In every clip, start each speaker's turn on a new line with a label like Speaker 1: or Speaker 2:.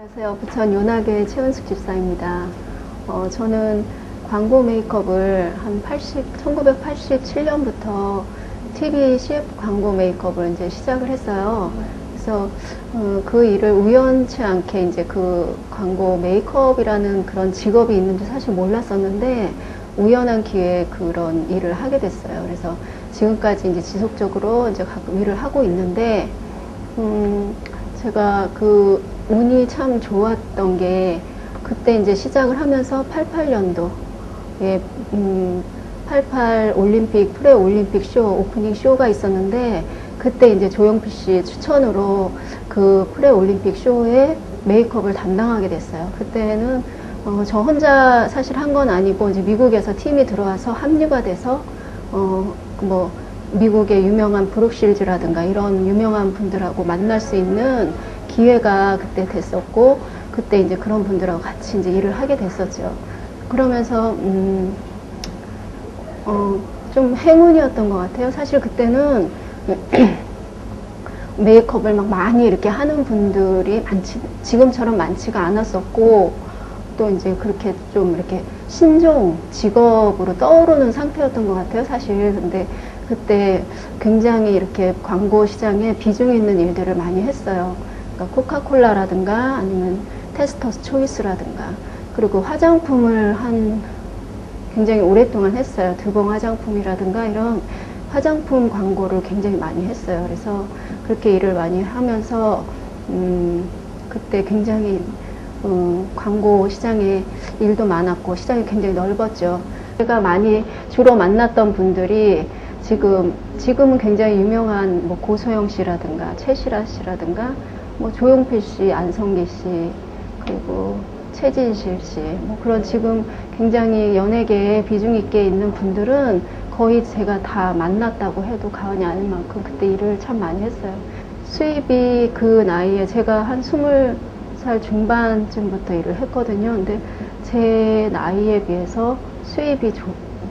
Speaker 1: 안녕하세요. 부천 윤학의 최은숙 집사입니다. 저는 광고 메이크업을 한 1987년부터 TV CF 광고 메이크업을 이제 시작을 했어요. 그래서 그 일을 우연치 않게 이제 그 광고 메이크업이라는 그런 직업이 있는지 사실 몰랐었는데 우연한 기회에 그런 일을 하게 됐어요. 그래서 지금까지 이제 지속적으로 이제 가끔 일을 하고 있는데 제가 그 운이 참 좋았던 게 그때 이제 시작을 하면서 88년도에 88 올림픽 프레 올림픽 쇼 오프닝 쇼가 있었는데 그때 이제 조용필 씨 추천으로 그 프레 올림픽 쇼에 메이크업을 담당하게 됐어요. 그때는 저 혼자 사실 한 건 아니고 이제 미국에서 팀이 들어와서 합류가 돼서 뭐 미국의 유명한 브룩실즈라든가 이런 유명한 분들하고 만날 수 있는 기회가 그때 됐었고 그때 이제 그런 분들하고 같이 이제 일을 하게 됐었죠. 그러면서 좀 행운이었던 것 같아요. 사실 그때는 메이크업을 막 많이 이렇게 하는 분들이 지금처럼 많지가 않았었고 또 이제 그렇게 좀 이렇게 신종 직업으로 떠오르는 상태였던 것 같아요. 사실 근데 그때 굉장히 이렇게 광고 시장에 비중 있는 일들을 많이 했어요. 그러니까 코카콜라라든가 아니면 테스터스 초이스라든가 그리고 화장품을 굉장히 오랫동안 했어요. 드봉 화장품이라든가 이런 화장품 광고를 굉장히 많이 했어요. 그래서 그렇게 일을 많이 하면서 그때 굉장히 광고 시장에 일도 많았고 시장이 굉장히 넓었죠. 제가 많이 주로 만났던 분들이 지금은 굉장히 유명한 뭐 고소영 씨라든가 최시라 씨라든가 뭐 조용필 씨, 안성기 씨, 그리고 최진실 씨, 뭐 그런 지금 굉장히 연예계에 비중 있게 있는 분들은 거의 제가 다 만났다고 해도 과언이 아닐 만큼 그때 일을 참 많이 했어요. 수입이 그 나이에 제가 한 20살 중반쯤부터 일을 했거든요. 근데 제 나이에 비해서 수입이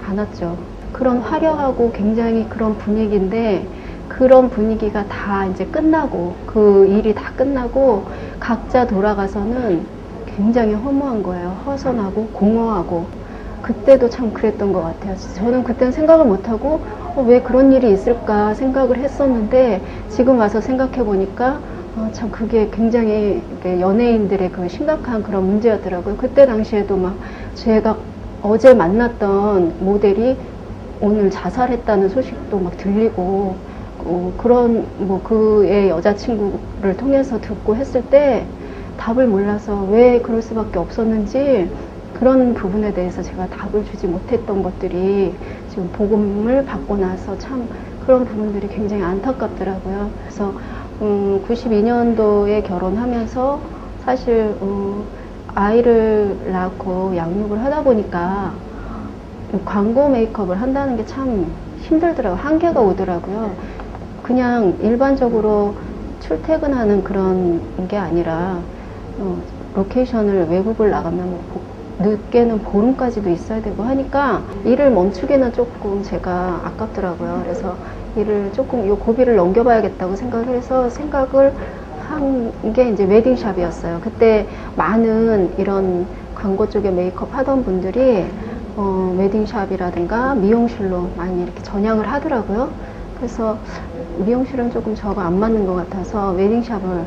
Speaker 1: 많았죠. 그런 화려하고 굉장히 그런 분위기인데 그런 분위기가 다 이제 끝나고 그 일이 다 끝나고 각자 돌아가서는 굉장히 허무한 거예요. 허전하고 공허하고 그때도 참 그랬던 것 같아요. 저는 그때는 생각을 못하고 왜 그런 일이 있을까 생각을 했었는데 지금 와서 생각해 보니까 참 그게 굉장히 연예인들의 그 심각한 그런 문제였더라고요. 그때 당시에도 막 제가 어제 만났던 모델이 오늘 자살했다는 소식도 막 들리고 그런 뭐 그의 여자친구를 통해서 듣고 했을 때 답을 몰라서 왜 그럴 수밖에 없었는지 그런 부분에 대해서 제가 답을 주지 못했던 것들이 지금 복음을 받고 나서 참 그런 부분들이 굉장히 안타깝더라고요. 그래서 92년도에 결혼하면서 사실 아이를 낳고 양육을 하다 보니까 광고 메이크업을 한다는 게 참 힘들더라고요. 한계가 오더라고요. 그냥 일반적으로 출퇴근하는 그런 게 아니라 로케이션을 외국을 나가면 늦게는 보름까지도 있어야 되고 하니까 일을 멈추기는 조금 제가 아깝더라고요. 그래서 일을 조금 요 고비를 넘겨봐야겠다고 생각해서 생각을 한 게 이제 웨딩샵이었어요. 그때 많은 이런 광고 쪽에 메이크업 하던 분들이 웨딩샵이라든가 미용실로 많이 이렇게 전향을 하더라고요. 그래서 미용실은 조금 저가 안 맞는 것 같아서 웨딩샵을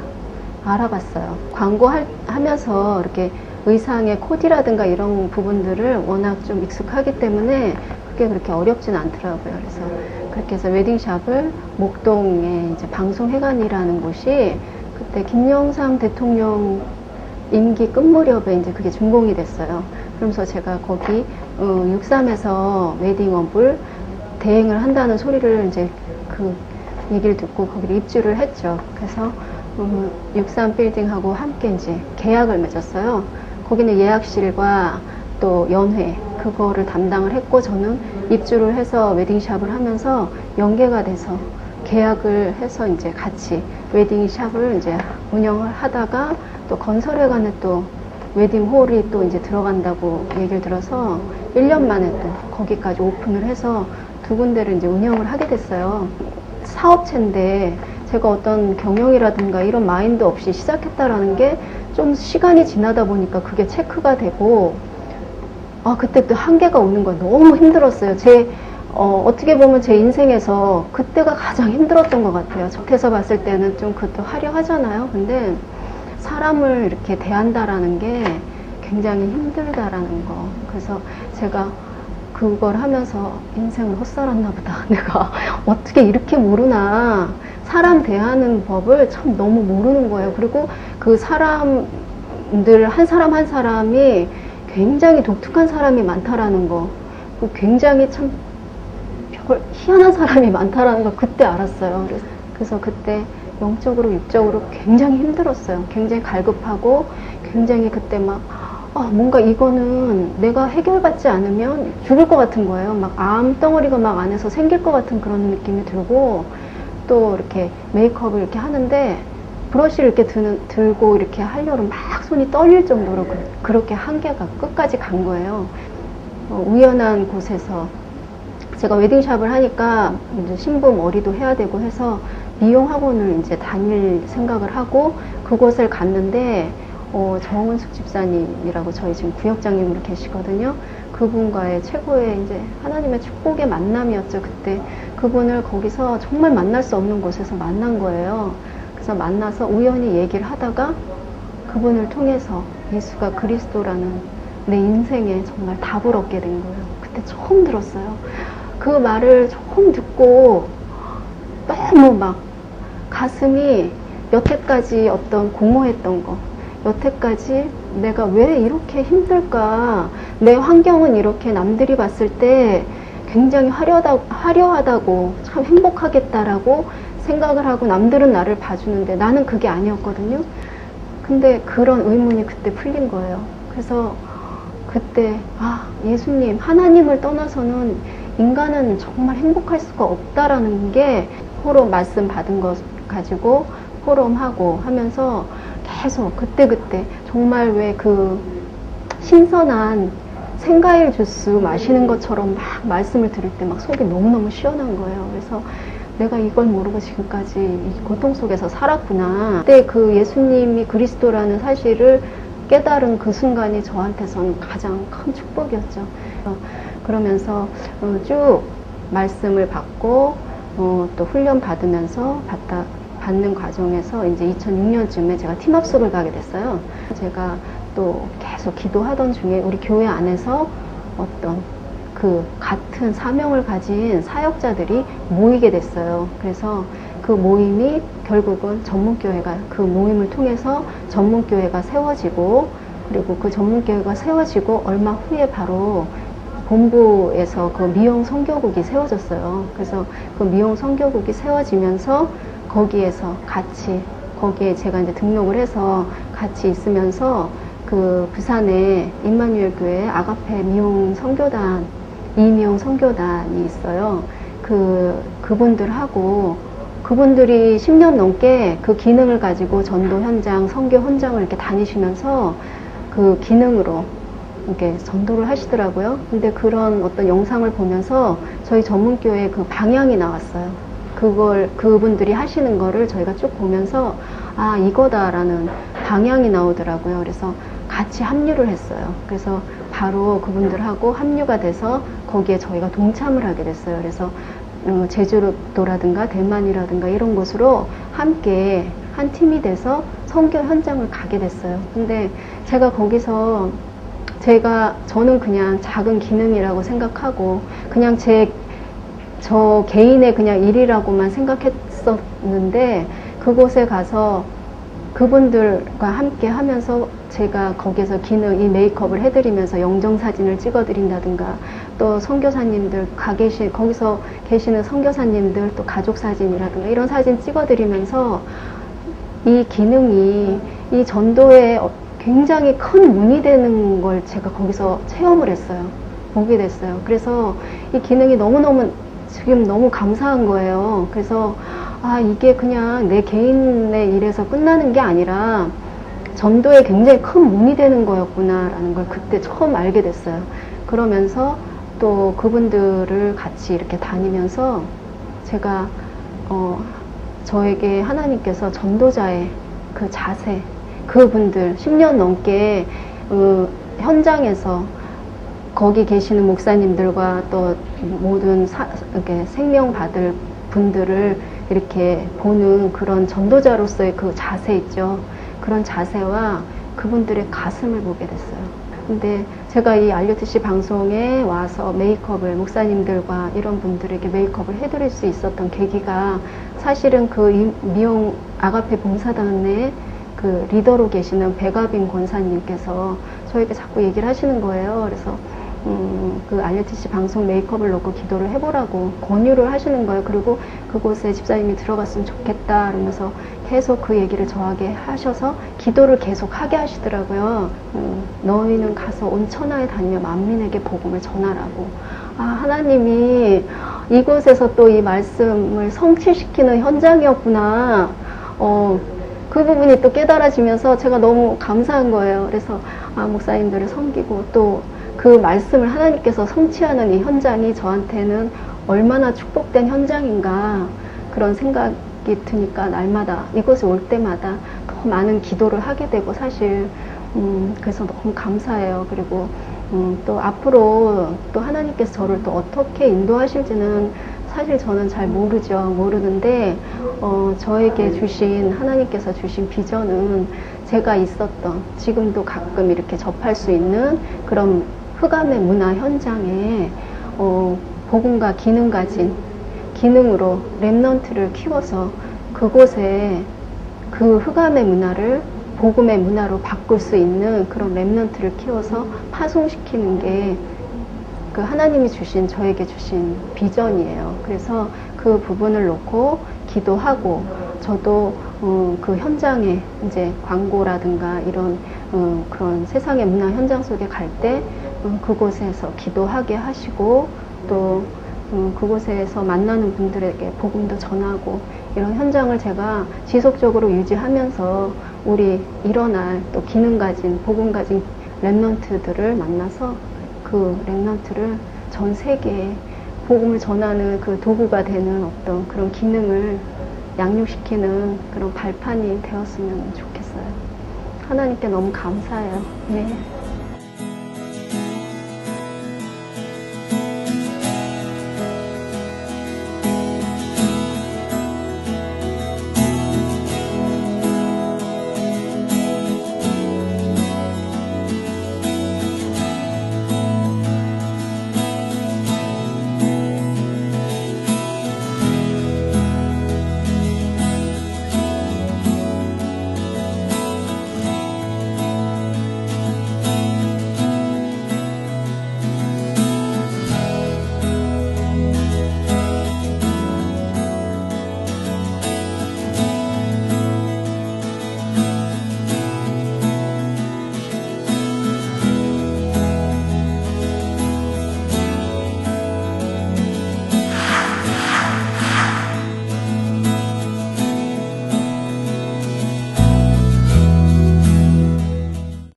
Speaker 1: 알아봤어요. 광고 하면서 이렇게 의상의 코디라든가 이런 부분들을 워낙 좀 익숙하기 때문에 그게 그렇게 어렵진 않더라고요. 그래서 그렇게 해서 웨딩샵을 목동에 이제 방송회관이라는 곳이 그때 김영삼 대통령 임기 끝 무렵에 이제 그게 준공이 됐어요. 그러면서 제가 거기 63에서 웨딩업을 대행을 한다는 소리를 이제 그 얘기를 듣고 거기를 입주를 했죠. 그래서 63 빌딩하고 함께 이제 계약을 맺었어요. 거기는 예약실과 또 연회 그거를 담당을 했고 저는 입주를 해서 웨딩샵을 하면서 연계가 돼서 계약을 해서 이제 같이 웨딩샵을 이제 운영을 하다가 또 건설회관에 또 웨딩홀이 또 이제 들어간다고 얘기를 들어서 1년 만에 또 거기까지 오픈을 해서 두 군데를 이제 운영을 하게 됐어요. 사업체인데 제가 어떤 경영이라든가 이런 마인드 없이 시작했다라는 게 좀 시간이 지나다 보니까 그게 체크가 되고, 그때 또 한계가 오는 거예요. 너무 힘들었어요. 어떻게 보면 제 인생에서 그때가 가장 힘들었던 것 같아요. 겉에서 봤을 때는 좀 그것도 화려하잖아요. 근데 사람을 이렇게 대한다라는 게 굉장히 힘들다라는 거. 그래서 제가 그걸 하면서 인생을 헛살았나 보다. 내가 어떻게 이렇게 모르나. 사람 대하는 법을 참 너무 모르는 거예요. 그리고 그 사람들 한 사람 한 사람이 굉장히 독특한 사람이 많다라는 거. 굉장히 참 희한한 사람이 많다라는 걸 그때 알았어요. 그래서 그때 영적으로 육적으로 굉장히 힘들었어요. 굉장히 갈급하고 굉장히 그때 막 뭔가 이거는 내가 해결받지 않으면 죽을 것 같은 거예요. 막 암덩어리가 막 안에서 생길 것 같은 그런 느낌이 들고, 또 이렇게 메이크업을 이렇게 하는데 브러쉬를 이렇게 들고 이렇게 하려고 막 손이 떨릴 정도로 그렇게 한계가 끝까지 간 거예요. 우연한 곳에서 제가 웨딩샵을 하니까 이제 신부 머리도 해야 되고 해서 미용 학원을 이제 다닐 생각을 하고 그곳을 갔는데, 정은숙 집사님이라고 저희 지금 구역장님으로 계시거든요. 그분과의 최고의 이제 하나님의 축복의 만남이었죠. 그때 그분을 거기서 정말 만날 수 없는 곳에서 만난 거예요. 그래서 만나서 우연히 얘기를 하다가 그분을 통해서 예수가 그리스도라는 내 인생에 정말 답을 얻게 된 거예요. 그때 처음 들었어요. 그 말을 처음 듣고 너무 막 가슴이 여태까지 어떤 공허했던 거, 여태까지 내가 왜 이렇게 힘들까, 내 환경은 이렇게 남들이 봤을 때 굉장히 화려하다고 참 행복하겠다라고 생각을 하고 남들은 나를 봐주는데 나는 그게 아니었거든요. 근데 그런 의문이 그때 풀린 거예요. 그래서 그때 예수님, 하나님을 떠나서는 인간은 정말 행복할 수가 없다라는 게, 포럼 말씀 받은 거 가지고 포럼하고 하면서 계속 그때 정말 왜 그 신선한 생과일 주스 마시는 것처럼 막 말씀을 들을 때 막 속이 너무너무 시원한 거예요. 그래서 내가 이걸 모르고 지금까지 이 고통 속에서 살았구나. 그때 그 예수님이 그리스도라는 사실을 깨달은 그 순간이 저한테선 가장 큰 축복이었죠. 그러면서 쭉 말씀을 받고 또 훈련 받으면서 받는 과정에서 이제 2006년쯤에 제가 팀업 수업을 가게 됐어요. 제가 또 계속 기도하던 중에 우리 교회 안에서 어떤 그 같은 사명을 가진 사역자들이 모이게 됐어요. 그래서 그 모임이 결국은 전문교회가, 그 모임을 통해서 전문교회가 세워지고, 그리고 그 전문교회가 세워지고 얼마 후에 바로 본부에서 그 미용 선교국이 세워졌어요. 그래서 그 미용 선교국이 세워지면서 거기에서 거기에 제가 이제 등록을 해서 같이 있으면서 그 부산에 임마누엘 교회 아가페 미용 선교단, 이미용 선교단이 있어요. 그분들이 10년 넘게 그 기능을 가지고 전도 현장, 선교 현장을 이렇게 다니시면서 그 기능으로 이렇게 전도를 하시더라고요. 근데 그런 어떤 영상을 보면서 저희 전문교회 그 방향이 나왔어요. 그분들이 하시는 거를 저희가 쭉 보면서 이거다라는 방향이 나오더라고요. 그래서 같이 합류를 했어요. 그래서 바로 그분들하고 합류가 돼서 거기에 저희가 동참을 하게 됐어요. 그래서 제주도라든가 대만이라든가 이런 곳으로 함께 한 팀이 돼서 선교 현장을 가게 됐어요. 근데 제가 거기서 저는 그냥 작은 기능이라고 생각하고 그냥 저 개인의 그냥 일이라고만 생각했었는데, 그곳에 가서 그분들과 함께 하면서 제가 거기서 이 메이크업을 해드리면서 영정사진을 찍어드린다든가, 또 선교사님들 거기서 계시는 선교사님들 또 가족사진이라든가 이런 사진 찍어드리면서 이 기능이 이 전도에 굉장히 큰 문이 되는 걸 제가 거기서 체험을 했어요. 보게 됐어요. 그래서 이 기능이 지금 너무 감사한 거예요. 그래서 이게 그냥 내 개인의 일에서 끝나는 게 아니라 전도에 굉장히 큰 문이 되는 거였구나라는 걸 그때 처음 알게 됐어요. 그러면서 또 그분들을 같이 이렇게 다니면서 제가 저에게 하나님께서 전도자의 그 자세, 그분들 10년 넘게 현장에서 거기 계시는 목사님들과 또 모든 이렇게 생명 받을 분들을 이렇게 보는 그런 전도자로서의 그 자세 있죠. 그런 자세와 그분들의 가슴을 보게 됐어요. 근데 제가 이 RUTC 방송에 와서 메이크업을 목사님들과 이런 분들에게 메이크업을 해드릴 수 있었던 계기가 사실은 그 미용 아가페 봉사단 내에 그 리더로 계시는 백아빈 권사님께서 저에게 자꾸 얘기를 하시는 거예요. 그래서 그 RUTC 방송 메이크업을 놓고 기도를 해보라고 권유를 하시는 거예요. 그리고 그곳에 집사님이 들어갔으면 좋겠다 그러면서 계속 그 얘기를 저하게 하셔서 기도를 계속 하게 하시더라고요. 너희는 가서 온 천하에 다니며 만민에게 복음을 전하라고. 아, 하나님이 이곳에서 또 이 말씀을 성취시키는 현장이었구나. 그 부분이 또 깨달아지면서 제가 너무 감사한 거예요. 그래서 목사님들을 섬기고 또 그 말씀을 하나님께서 성취하는 이 현장이 저한테는 얼마나 축복된 현장인가 그런 생각이 드니까 날마다 이곳에 올 때마다 더 많은 기도를 하게 되고 사실 그래서 너무 감사해요. 그리고 또 앞으로 또 하나님께서 저를 또 어떻게 인도하실지는 사실 저는 잘 모르는데 저에게 주신 하나님께서 주신 비전은 제가 있었던 지금도 가끔 이렇게 접할 수 있는 그런 흑암의 문화 현장에 복음과 기능 가진 기능으로 렘넌트를 키워서 그곳에 그 흑암의 문화를 복음의 문화로 바꿀 수 있는 그런 렘넌트를 키워서 파송시키는 게 그 하나님이 주신 저에게 주신 비전이에요. 그래서 그 부분을 놓고 기도하고 저도 그 현장에 이제 광고라든가 이런 그런 세상의 문화 현장 속에 갈 때 그곳에서 기도하게 하시고 또 그곳에서 만나는 분들에게 복음도 전하고 이런 현장을 제가 지속적으로 유지하면서 우리 일어날 또 기능 가진 복음 가진 렘넌트들을 만나서 그 렘넌트를 전 세계에 복음을 전하는 그 도구가 되는 어떤 그런 기능을 양육시키는 그런 발판이 되었으면 좋겠어요. 하나님께 너무 감사해요. 네.